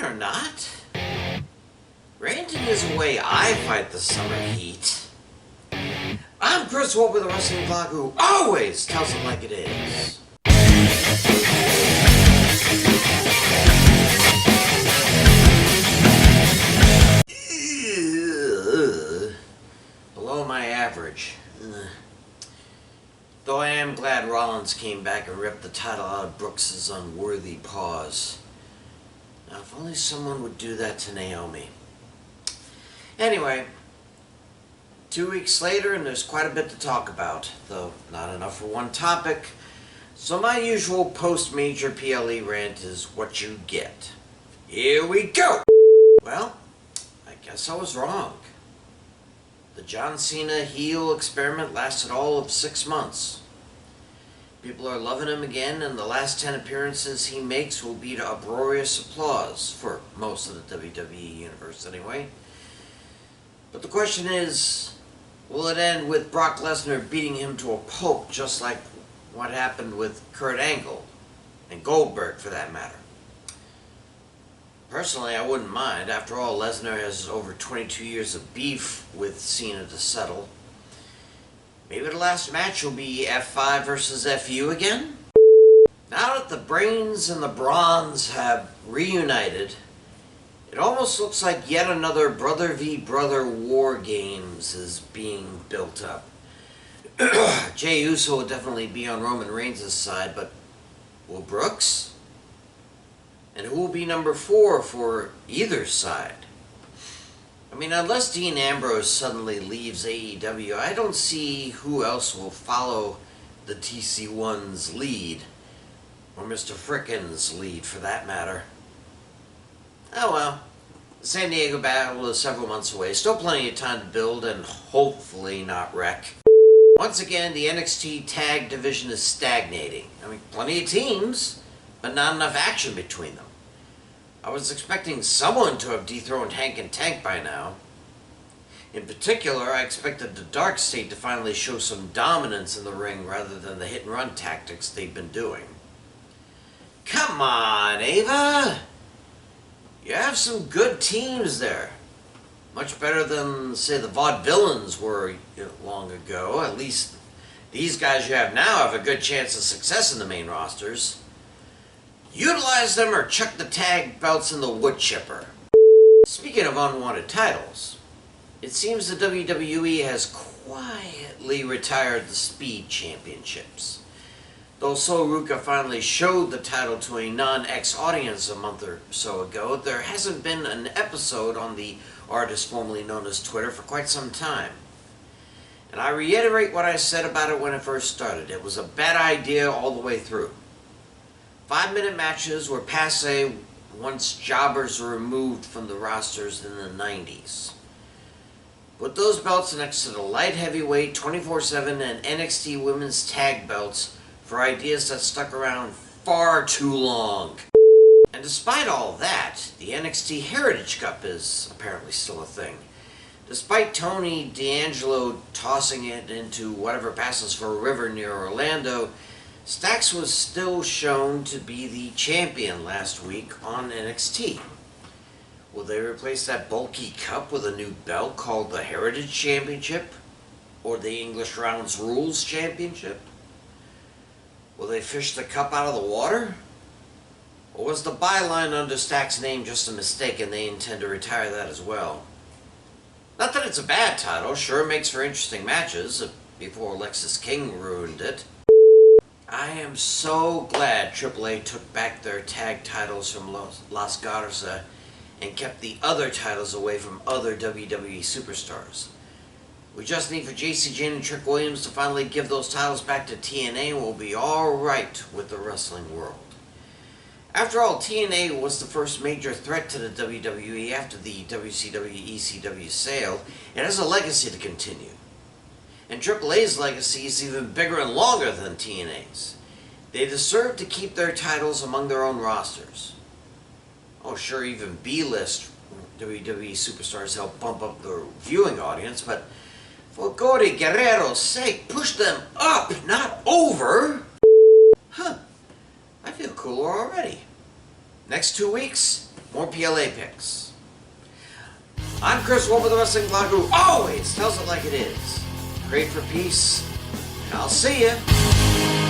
or not. Ranting is the way I fight the summer heat. I'm Chris Wolvie, the wrestling vlog who always tells it like it is. Below my average. Though I am glad Rollins came back and ripped the title out of Brooks's unworthy paws. Now, if only someone would do that to Naomi. Anyway, 2 weeks later, and there's quite a bit to talk about, though not enough for one topic. So my usual post-major PLE rant is what you get. Here we go! Well, I guess I was wrong. The John Cena heel experiment lasted all of 6 months. People are loving him again, and the last 10 appearances he makes will be to uproarious applause, for most of the WWE universe anyway. But the question is, will it end with Brock Lesnar beating him to a pulp just like what happened with Kurt Angle, and Goldberg for that matter? Personally, I wouldn't mind. After all, Lesnar has over 22 years of beef with Cena to settle. Maybe the last match will be F5 versus FU again? Now that the brains and the bronze have reunited, it almost looks like yet another brother v brother war games is being built up. Jey Uso will definitely be on Roman Reigns' side, but will Brooks? And who will be number 4 for either side? I mean, unless Dean Ambrose suddenly leaves AEW, I don't see who else will follow the TC1's lead, or Mr. Frickin's lead for that matter. Oh well, the San Diego battle is several months away, still plenty of time to build and hopefully not wreck. Once again, the NXT tag division is stagnating. I mean, plenty of teams, but not enough action between them. I was expecting someone to have dethroned Hank and Tank by now. In particular, I expected the Dark State to finally show some dominance in the ring rather than the hit-and-run tactics they've been doing. Come on, Ava! You have some good teams there. Much better than, say, the Vaudevillains were long ago. At least these guys you have now have a good chance of success in the main rosters. Utilize them or chuck the tag belts in the wood chipper. Speaking of unwanted titles, it seems the WWE has quietly retired the Speed Championships. Though Sol Ruca finally showed the title to a non-ex audience a month or so ago, there hasn't been an episode on the artist formerly known as Twitter for quite some time. And I reiterate what I said about it when it first started. It was a bad idea all the way through. 5-minute matches were passé once jobbers were removed from the rosters in the 90s. Put those belts next to the light heavyweight, 24/7, and NXT women's tag belts for ideas that stuck around far too long. And despite all that, the NXT Heritage Cup is apparently still a thing. Despite Tony D'Angelo tossing it into whatever passes for a river near Orlando, Stax was still shown to be the champion last week on NXT. Will they replace that bulky cup with a new belt called the Heritage Championship? Or the English Rounds Rules Championship? Will they fish the cup out of the water? Or was the byline under Stax's name just a mistake and they intend to retire that as well? Not that it's a bad title, sure makes for interesting matches, before Alexis King ruined it. I am so glad AAA took back their tag titles from Las Garza and kept the other titles away from other WWE superstars. We just need for JC Jane and Trick Williams to finally give those titles back to TNA and we'll be alright with the wrestling world. After all, TNA was the first major threat to the WWE after the WCW-ECW sale. It has a legacy to continue. And AAA's legacy is even bigger and longer than TNA's. They deserve to keep their titles among their own rosters. Oh sure, even B-list WWE superstars help bump up the viewing audience, but for Cody Guerrero's sake, push them up, not over! Huh, I feel cooler already. Next 2 weeks, more PLA picks. I'm Chris Wolvie, the Wrestling Blog, who always tells it like it is. Pray for peace, and I'll see ya.